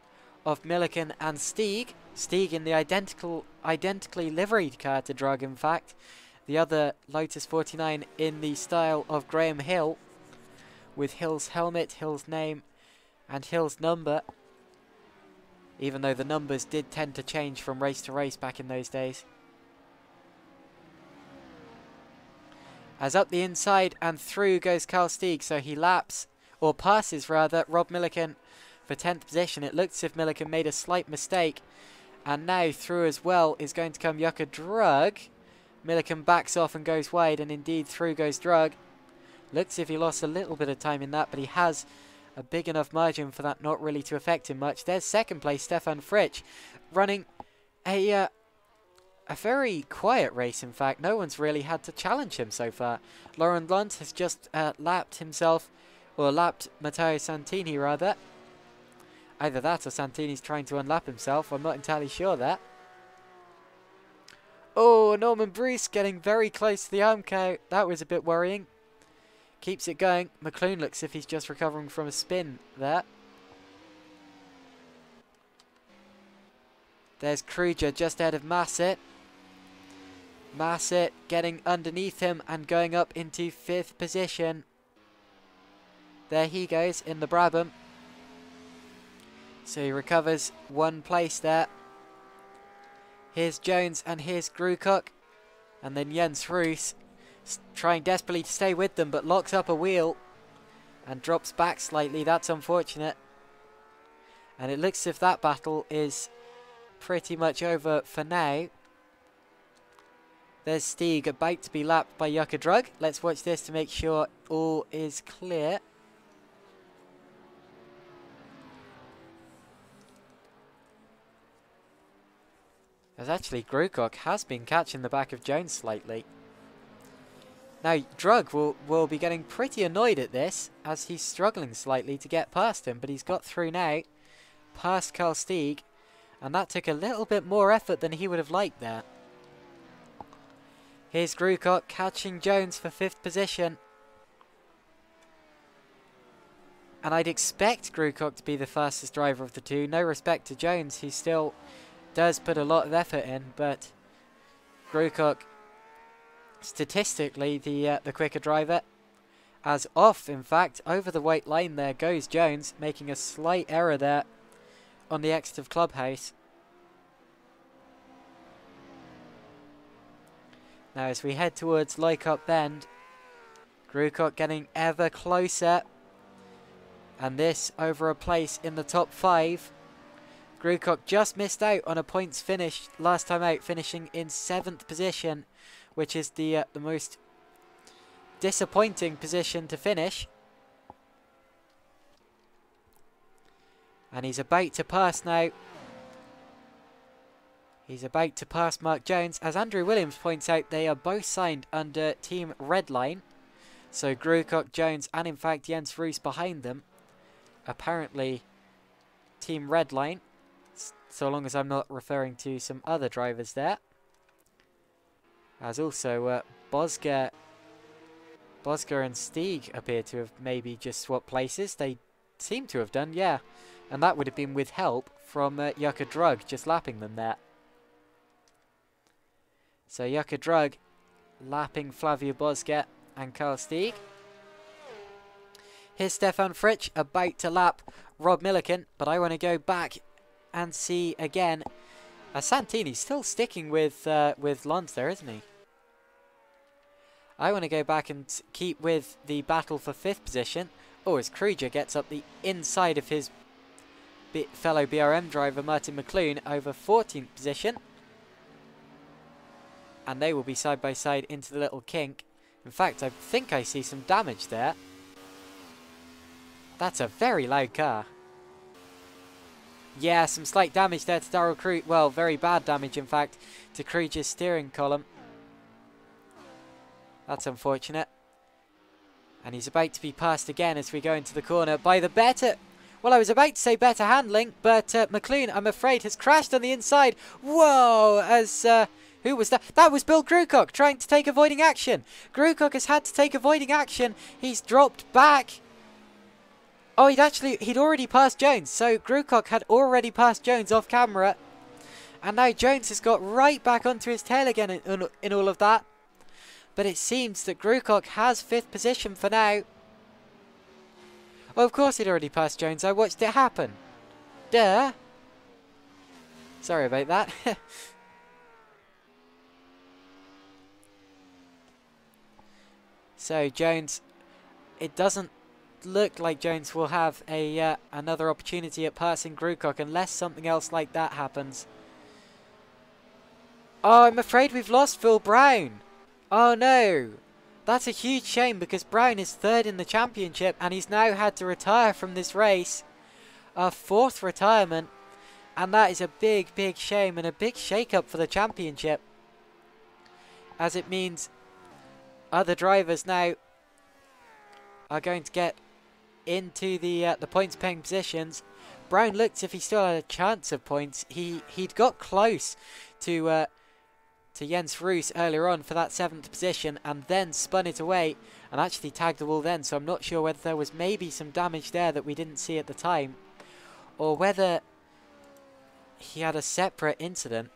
of Milliken and Stieg. Stieg in the identically liveried car to Drug, in fact. The other Lotus 49 in the style of Graham Hill, with Hill's helmet, Hill's name, and Hill's number. Even though the numbers did tend to change from race to race back in those days. As up the inside and through goes Carl Stieg, so he laps, or passes rather, Rob Milliken for 10th position. It looks as if Milliken made a slight mistake, and now through as well is going to come Yucca Drug. Milliken backs off and goes wide, and indeed through goes Drug. Looks as if he lost a little bit of time in that, but he has a big enough margin for that not really to affect him much. There's 2nd place, Stefan Fritsch, running a very quiet race, in fact. No one's really had to challenge him so far. Laurent Lunt has just lapped himself, or lapped Matteo Santini rather. Either that or Santini's trying to unlap himself, I'm not entirely sure there. Oh, Norman Bruce getting very close to the Armco. That was a bit worrying. Keeps it going. McLoone looks as if he's just recovering from a spin there. There's Kruger just ahead of Massett. Massett getting underneath him and going up into 5th position. There he goes in the Brabham. So he recovers one place there. Here's Jones and here's Grukok. And then Jens Roos trying desperately to stay with them, but locks up a wheel and drops back slightly. That's unfortunate. And it looks as if that battle is pretty much over for now. There's Stieg about to be lapped by Yucca Drug. Let's watch this to make sure all is clear. As actually Grukok has been catching the back of Jones slightly. Now Drug will be getting pretty annoyed at this as he's struggling slightly to get past him, but he's got through now, past Carl Stieg, and that took a little bit more effort than he would have liked there. Here's Grukok catching Jones for 5th position. And I'd expect Grukok to be the fastest driver of the two. No respect to Jones, who still does put a lot of effort in, but Grukok statistically the quicker driver. As off, in fact, over the white line there goes Jones, making a slight error there on the exit of Clubhouse. Now as we head towards Loicop Bend, Grukok getting ever closer, and this over a place in the top 5. Grukok just missed out on a points finish last time out, finishing in 7th position, which is the most disappointing position to finish. And he's about to pass now. He's about to pass Mark Jones. As Andrew Williams points out, they are both signed under Team Redline. So Grukok, Jones, and in fact Jens Roos behind them. Apparently Team Redline, so long as I'm not referring to some other drivers there. As also Bosger and Stieg appear to have maybe just swapped places. They seem to have done, yeah. And that would have been with help from Yucca Drug just lapping them there. So Yucca Drug lapping Flavio Bosger and Carl Stieg. Here's Stefan Fritsch about to lap Rob Milliken, but I want to go back and see again. Santini's still sticking with Lons there, isn't he? I want to go back and keep with the battle for 5th position. Oh, as Kruger gets up the inside of his fellow BRM driver Martin McClune over 14th position. And they will be side by side into the little kink. In fact, I think I see some damage there. That's a very loud car. Yeah, some slight damage there to Darrell Kruger. Well, very bad damage, in fact, to Kruger's steering column. That's unfortunate. And he's about to be passed again as we go into the corner by the better... Well, I was about to say better handling, but McLean, I'm afraid, has crashed on the inside. Whoa! As... who was that? That was Bill Grukok trying to take avoiding action. Grukok has had to take avoiding action. He's dropped back. Oh, he'd already passed Jones. So Grukok had already passed Jones off camera. And now Jones has got right back onto his tail again in all of that. But it seems that Grukok has 5th position for now. Well, of course he'd already passed Jones. I watched it happen. Duh. Sorry about that. So Jones, it doesn't look like Jones will have a another opportunity at passing Grukok unless something else like that happens. Oh, I'm afraid we've lost Phil Brown. Oh no. That's a huge shame because Brown is 3rd in the championship and he's now had to retire from this race. A 4th retirement. And that is a big, big shame and a big shake-up for the championship. As it means other drivers now are going to get into the points paying positions. Brown looked as if he still had a chance of points. He'd got close to Jens Roos earlier on for that 7th position and then spun it away and actually tagged the wall then, so I'm not sure whether there was maybe some damage there that we didn't see at the time or whether he had a separate incident.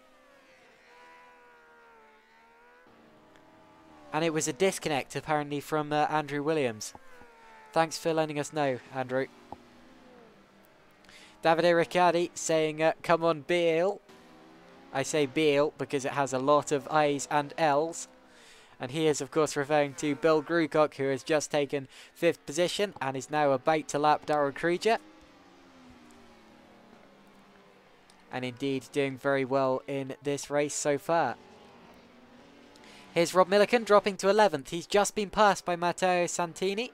And it was a disconnect, apparently, from Andrew Williams. Thanks for letting us know, Andrew. Davide Ricciardi saying, come on, Beale. I say Beale because it has a lot of I's and L's. And he is, of course, referring to Bill Grewcock, who has just taken 5th position and is now about to lap Darrell Kreuger. And indeed doing very well in this race so far. Here's Rob Milliken dropping to 11th. He's just been passed by Matteo Santini.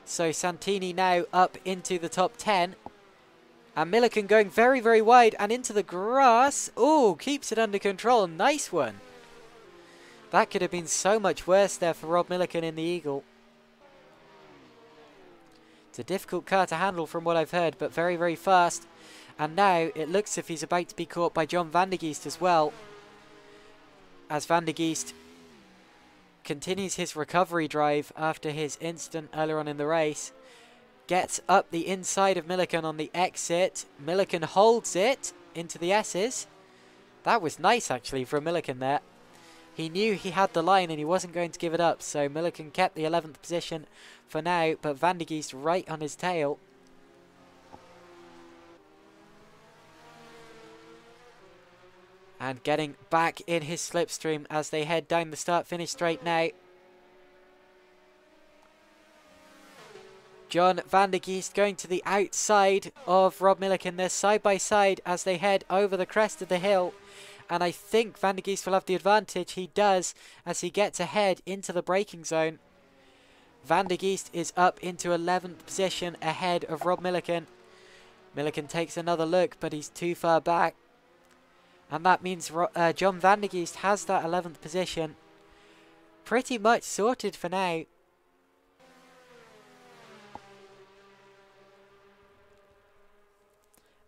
So Santini now up into the top 10. And Milliken going very, very wide and into the grass. Oh, keeps it under control. Nice one. That could have been so much worse there for Rob Milliken in the Eagle. It's a difficult car to handle from what I've heard, but very, very fast. And now it looks as if he's about to be caught by John van der Geest as well. As van der Geest continues his recovery drive after his incident earlier on in the race. Gets up the inside of Milliken on the exit. Milliken holds it into the S's. That was nice actually for Milliken there. He knew he had the line and he wasn't going to give it up. So Milliken kept the 11th position for now. But van der Geest right on his tail. And getting back in his slipstream as they head down the start-finish straight now. John van der Geest going to the outside of Rob Milliken. They're side by side as they head over the crest of the hill. And I think van der Geest will have the advantage. He does as he gets ahead into the braking zone. Van der Geest is up into 11th position ahead of Rob Milliken. Milliken takes another look, but he's too far back. And that means John van der Geest has that 11th position pretty much sorted for now.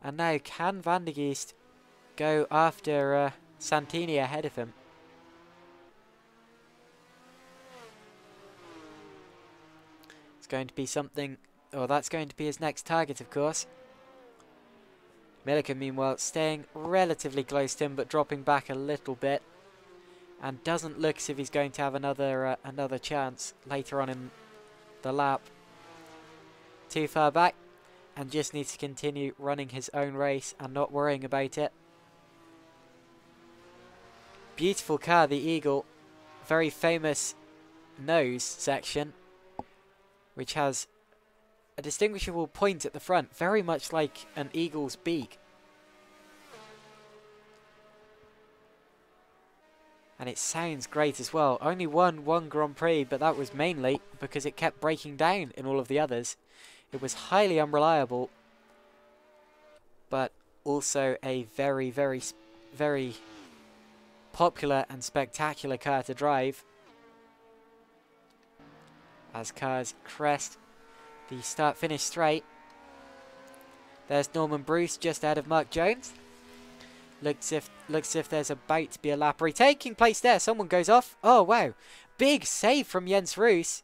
And now can van der Geest go after Santini ahead of him? It's going to be something, or that's going to be his next target, of course. Milliken, meanwhile, staying relatively close to him, but dropping back a little bit. And doesn't look as if he's going to have another chance later on in the lap. Too far back. And just needs to continue running his own race and not worrying about it. Beautiful car, the Eagle. Very famous nose section, which has a distinguishable point at the front, very much like an eagle's beak. And it sounds great as well. Only won one Grand Prix, but that was mainly because it kept breaking down in all of the others. It was highly unreliable, but also a very, very, very popular and spectacular car to drive. As cars crest the start-finish straight. There's Norman Bruce just ahead of Mark Jones. Looks as if there's about to be a lap retaking place there. Someone goes off. Oh, wow. Big save from Jens Roos.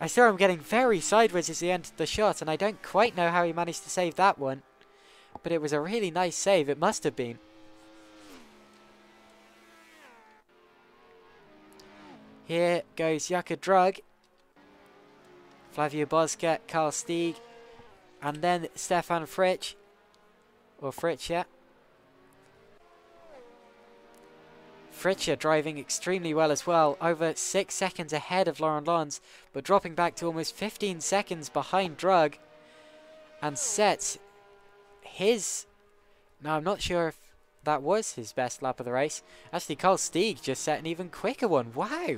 I saw him getting very sideways as he entered the shot, and I don't quite know how he managed to save that one. But it was a really nice save. It must have been. Here goes Jaka Drug. Flavio Bosca, Carl Stieg, and then Stefan Fritsch. Or Fritsch, yeah. Fritscher driving extremely well as well, over 6 seconds ahead of Laurent Lons, but dropping back to almost 15 seconds behind Drug, and sets his... Now, I'm not sure if that was his best lap of the race. Actually, Carl Stieg just set an even quicker one. Wow!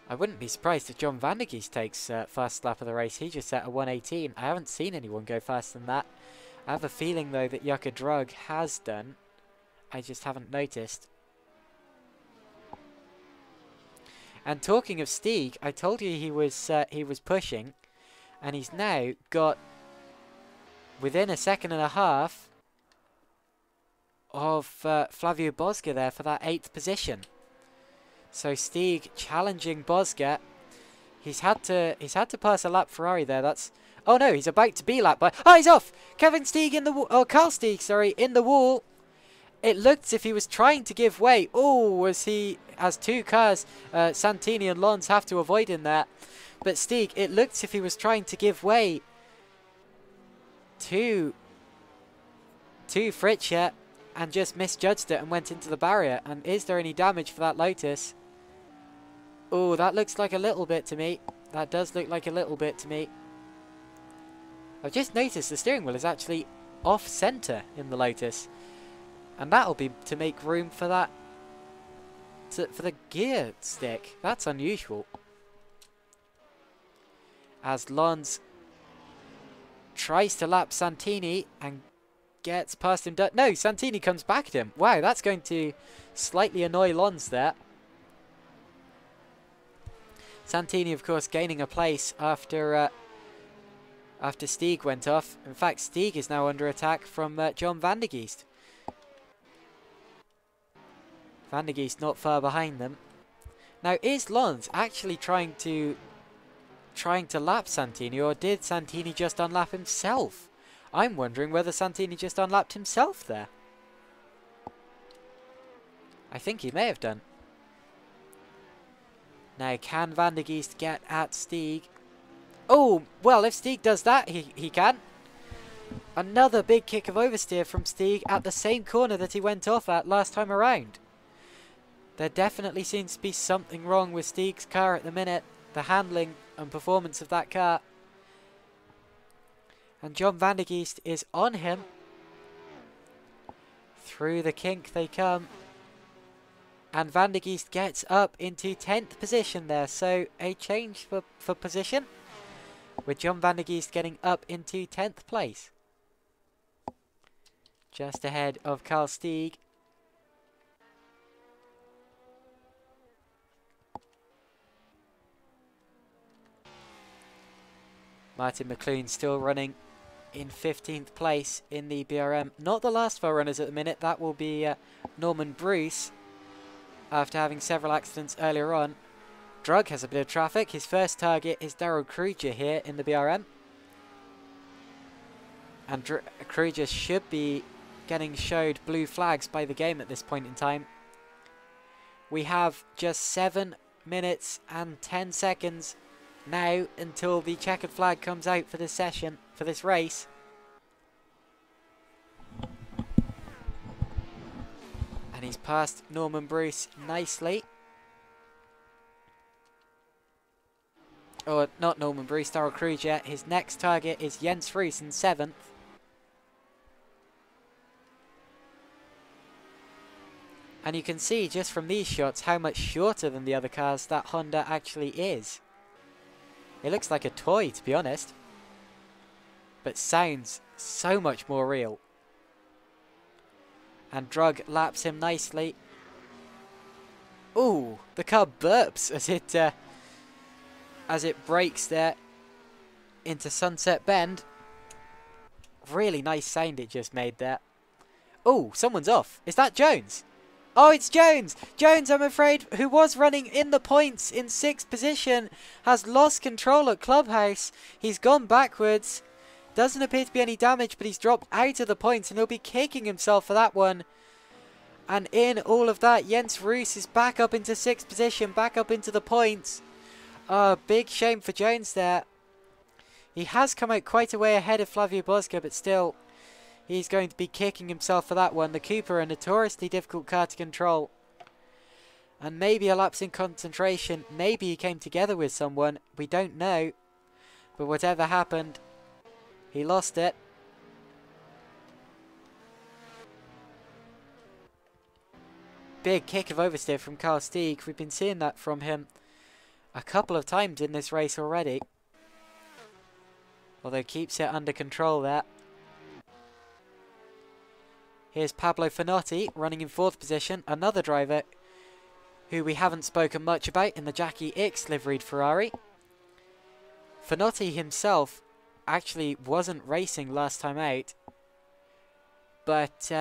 I wouldn't be surprised if John van der Geest takes first lap of the race. He just set a 1:18. I haven't seen anyone go faster than that. I have a feeling, though, that Jaka Drug has done. I just haven't noticed. And talking of Stieg, I told you he was pushing, and he's now got within a second and a half of Flavio Bosca there for that 8th position. So Stieg challenging Bosca. He's had to pass a lap Ferrari there. That's... Oh no, he's about to be lapped by... Oh, he's off! Kevin Stieg in the wall... Oh, Carl Stieg, sorry, in the wall. It looked as if he was trying to give way. Oh, was he, as two cars, Santini and Lons have to avoid in there. But Stieg, it looked as if he was trying to give way to Fritschia and just misjudged it and went into the barrier. And is there any damage for that Lotus? Oh, that looks like a little bit to me. That does look like a little bit to me. I've just noticed the steering wheel is actually off-centre in the Lotus. And that'll be to make room for that, for the gear stick. That's unusual. As Lons tries to lap Santini and gets past him. No, Santini comes back at him. Wow, that's going to slightly annoy Lons there. Santini, of course, gaining a place after Stieg went off. In fact, Stieg is now under attack from John van der Geest. Van der Geest not far behind them. Now, is Lons actually trying to lap Santini, or did Santini just unlap himself? I'm wondering whether Santini just unlapped himself there. I think he may have done. Now, can Van der Geest get at Stieg? Oh, well, if Stieg does that, he can. Another big kick of oversteer from Stieg at the same corner that he went off at last time around. There definitely seems to be something wrong with Stieg's car at the minute. The handling and performance of that car. And John van der Geest is on him. Through the kink they come. And Van der Geest gets up into 10th position there. So a change for position. With John van der Geest getting up into 10th place. Just ahead of Carl Stieg. Martin McLuhan still running in 15th place in the BRM. Not the last of our runners at the minute. That will be Norman Bruce. After having several accidents earlier on. Drug has a bit of traffic. His first target is Daryl Kruger here in the BRM. And Kruger should be getting showed blue flags by the game at this point in time. We have just 7 minutes and 10 seconds now until the checkered flag comes out for this session, for this race. And he's passed Norman Bruce nicely. Oh, not Norman Bruce, Daryl Kruger. His next target is Jens Roos in 7th. And you can see just from these shots how much shorter than the other cars that Honda actually is. It looks like a toy, to be honest. But sounds so much more real. And Drug laps him nicely. Ooh, the car burps as it brakes there into Sunset Bend. Really nice sound it just made there. Oh, someone's off. Is that Jones? Oh, it's Jones! Jones, I'm afraid, who was running in the points in 6th position, has lost control at Clubhouse. He's gone backwards. Doesn't appear to be any damage, but he's dropped out of the points, and he'll be kicking himself for that one. And in all of that, Jens Roos is back up into 6th position, back up into the points. Big shame for Jones there. He has come out quite a way ahead of Flavio Bosca, but still, he's going to be kicking himself for that one. The Cooper, a notoriously difficult car to control. And maybe a lapse in concentration. Maybe he came together with someone. We don't know. But whatever happened, he lost it. Big kick of oversteer from Carl Stieg. We've been seeing that from him a couple of times in this race already. Although keeps it under control there. Here's Pablo Finotti running in 4th position. Another driver who we haven't spoken much about in the Jackie X liveried Ferrari. Finotti himself actually wasn't racing last time out. But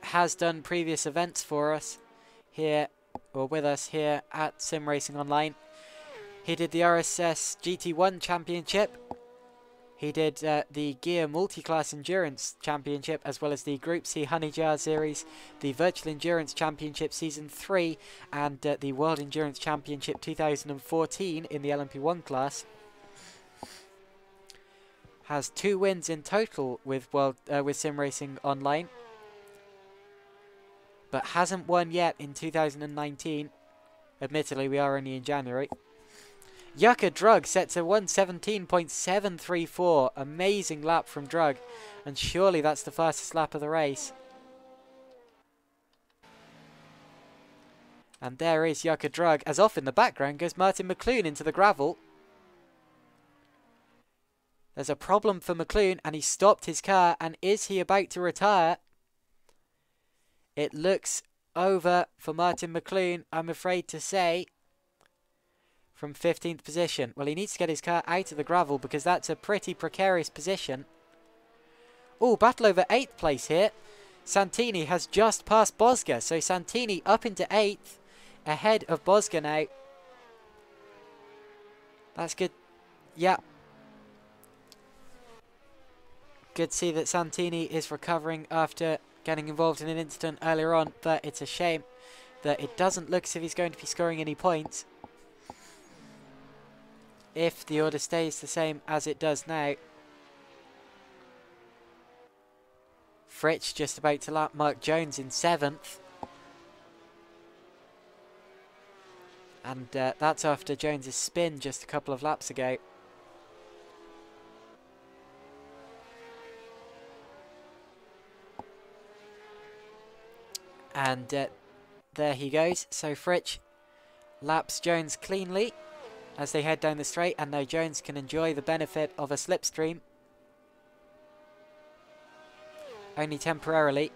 has done previous events for us here, or with us here at SimRacingOnline. He did the RSS GT1 Championship He did the Gear Multi-Class Endurance Championship, as well as the Group C Honey Jar Series, the Virtual Endurance Championship Season 3, and the World Endurance Championship 2014 in the LMP1 class. Has 2 wins in total with SimRacingOnline, but hasn't won yet in 2019. Admittedly, we are only in January. Yucca Drug sets a 1:17.734. Amazing lap from Drug. And surely that's the fastest lap of the race. And there is Yucca Drug. As off in the background goes Martin McLoone into the gravel. There's a problem for McLoone, and he stopped his car. And is he about to retire? It looks over for Martin McLoone, I'm afraid to say. From 15th position. Well, he needs to get his car out of the gravel because that's a pretty precarious position. Oh, battle over 8th place here. Santini has just passed Bosga. So Santini up into 8th. Ahead of Bosga now. That's good. Yeah. Good to see that Santini is recovering after getting involved in an incident earlier on. But it's a shame that it doesn't look as if he's going to be scoring any points. If the order stays the same as it does now. Fritsch just about to lap Mark Jones in 7th. And that's after Jones's spin just a couple of laps ago. And there he goes. So Fritsch laps Jones cleanly as they head down the straight, and now Jones can enjoy the benefit of a slipstream. Only temporarily.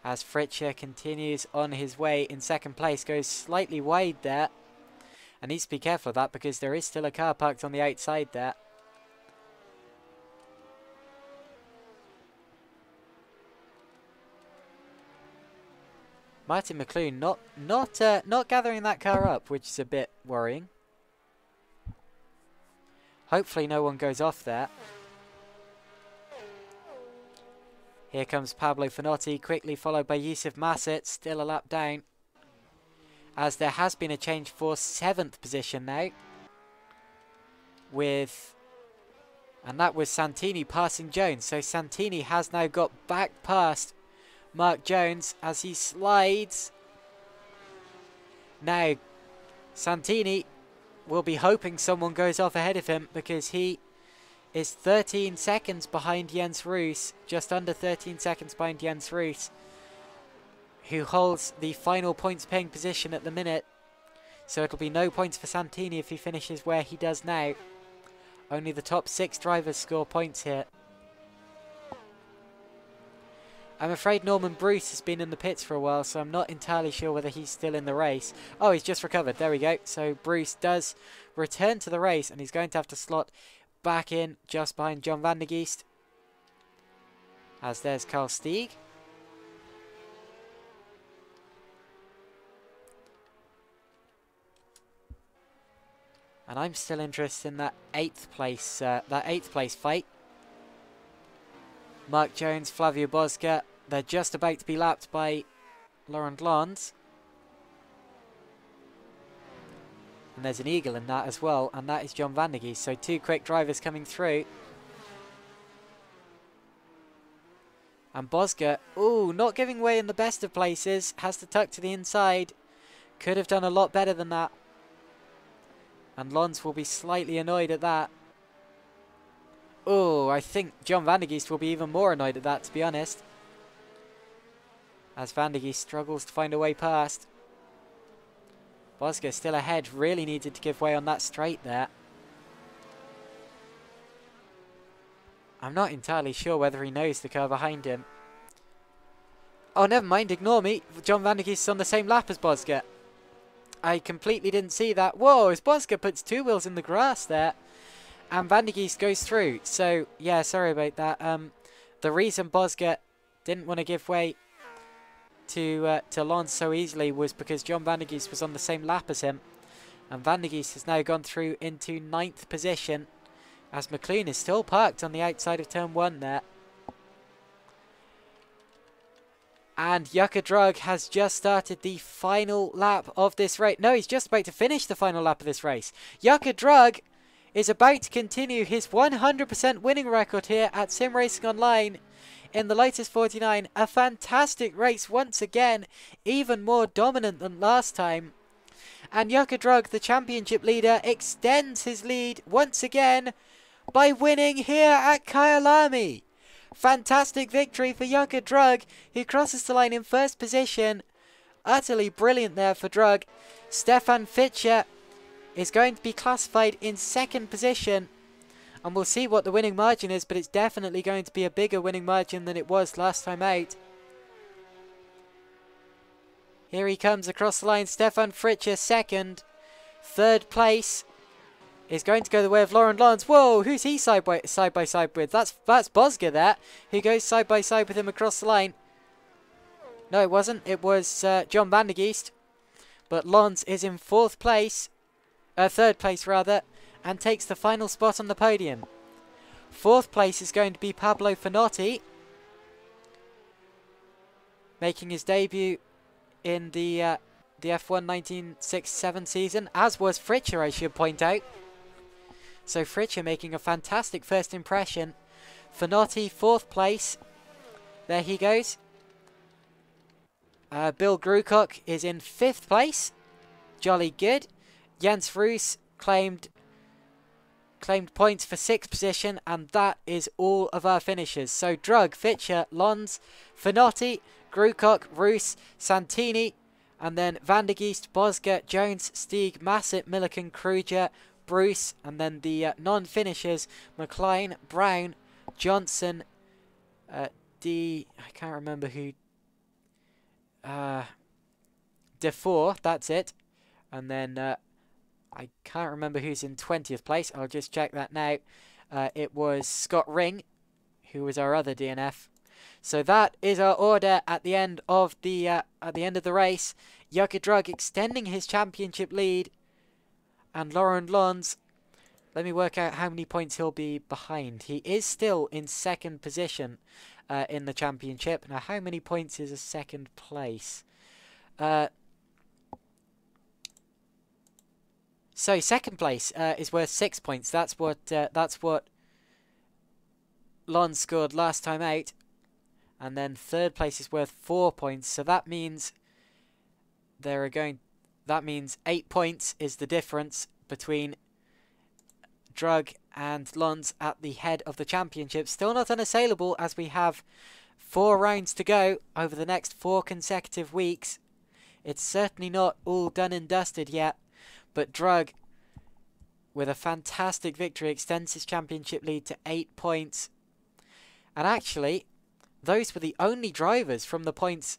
As Fritsch continues on his way in 2nd place, goes slightly wide there. And needs to be careful of that because there is still a car parked on the outside there. Martin McLoone not gathering that car up, which is a bit worrying. Hopefully no one goes off there. Here comes Pablo Finotti, quickly followed by Yusuf Masset, still a lap down. As there has been a change for 7th position now. And that was Santini passing Jones. So Santini has now got back past Mark Jones as he slides. Now, Santini will be hoping someone goes off ahead of him because he is 13 seconds behind Jens Roos, just under 13 seconds behind Jens Roos, who holds the final points paying position at the minute. So it'll be no points for Santini if he finishes where he does now. Only the top 6 drivers score points here. I'm afraid Norman Bruce has been in the pits for a while, so I'm not entirely sure whether he's still in the race. Oh, he's just recovered. There we go. So Bruce does return to the race, and he's going to have to slot back in just behind John van der Geest. As there's Carl Stieg. And I'm still interested in that 8th place fight. Mark Jones, Flavio Bosca. They're just about to be lapped by Laurent Lons. And there's an eagle in that as well, and that is John van der Geest. So 2 quick drivers coming through. And Bosca, ooh, not giving way in the best of places. Has to tuck to the inside. Could have done a lot better than that. And Lons will be slightly annoyed at that. Oh, I think John van der Geest will be even more annoyed at that, to be honest. As van der Geest struggles to find a way past. Bosca still ahead, really needed to give way on that straight there. I'm not entirely sure whether he knows the car behind him. Oh, never mind, ignore me. John van der Geest is on the same lap as Bosca. I completely didn't see that. Whoa, as Bosca puts 2 wheels in the grass there. And van der Geest goes through. So, yeah, sorry about that. The reason Bosca didn't want to give way to Lons so easily was because John van der Geest was on the same lap as him. And Van der Geest has now gone through into 9th position, as McLean is still parked on the outside of turn 1 there. And Yucca Drug has just started the final lap of this race. No, he's just about to finish the final lap of this race. Yucca Drug is about to continue his 100% winning record here at SimRacingOnline in the Lotus 49. A fantastic race once again, even more dominant than last time. And Yucca Drug, the championship leader, extends his lead once again by winning here at Kyalami. Fantastic victory for Yucca Drug, who crosses the line in 1st position. Utterly brilliant there for Drug. Stefan Fischer is going to be classified in 2nd position. And we'll see what the winning margin is, but it's definitely going to be a bigger winning margin than it was last time out. Here he comes across the line, Stefan Fischer 2nd. 3rd place is going to go the way of Laurent Lons. Whoa, who's he side by side with? That's Bosger there, who goes side by side with him across the line. No, it wasn't. It was John Van der Geest. But Lons is in 4th place, 3rd place rather, and takes the final spot on the podium. 4th place is going to be Pablo Finotti, making his debut in the F1 1967 season, as was Fischer, I should point out. So Fischer making a fantastic first impression. Finotti 4th place. There he goes. Bill Grucock is in 5th place. Jolly good. Jens Roos claimed points for 6th position, and that is all of our finishers. So Drug, Fischer, Lons, Finotti, Grucock, Roos, Santini, and then Van der Geest, Bosger, Jones, Stieg, Massett, Milliken, Kruger, Bruce, and then the non-finishers, McLean, Brown, Johnson, I can't remember who, Defoe, that's it, and then I can't remember who's in 20th place. I'll just check that now. It was Scott Ring, who was our other DNF. So that is our order at the end of the race. Yucca Drug extending his championship lead, and Laurent Lons, let me work out how many points he'll be behind. He is still in 2nd position in the championship. Now, how many points is a 2nd place? So 2nd place is worth 6 points. That's what Lons scored last time out. And then 3rd place is worth 4 points. So that means that means 8 points is the difference between Drug and Lons at the head of the championship. Still not unassailable, as we have 4 rounds to go over the next 4 consecutive weeks. It's certainly not all done and dusted yet, but Drug, with a fantastic victory, extends his championship lead to 8 points. And actually, those were the only drivers from the points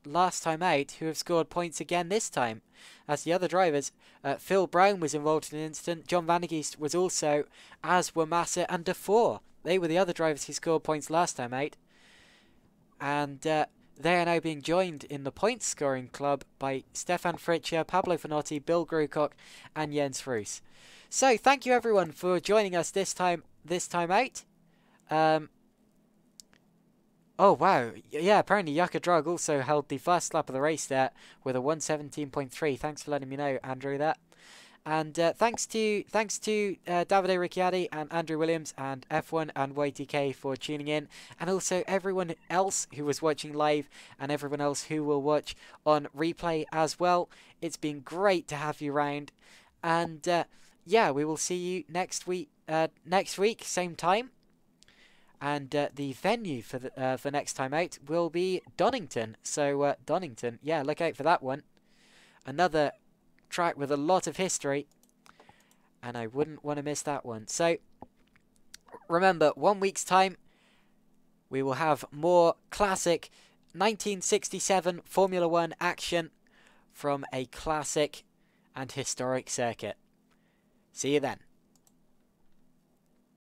last time out who have scored points again this time. As the other drivers, Phil Brown was involved in an incident, John Van der Geest was also, as were Massa and Defoe. They were the other drivers who scored points last time out. And they are now being joined in the points scoring club by Stefan Fischer, Pablo Finotti, Bill Grucock, and Jens Roos. So thank you everyone for joining us this time out. Oh wow, yeah, apparently Yucca Drug also held the first lap of the race there with a 1:17.3. Thanks for letting me know, Andrew, that. And thanks to Davide Ricciardi and Andrew Williams and F1 and YTK for tuning in, and also everyone else who was watching live and everyone else who will watch on replay as well. It's been great to have you round, and yeah, we will see you next week, same time. And the venue for next time out will be Donington. So Donington, yeah, look out for that one. Another track with a lot of history, and I wouldn't want to miss that one. So remember, 1 week's time, we will have more classic 1967 Formula 1 action from a classic and historic circuit. See you then.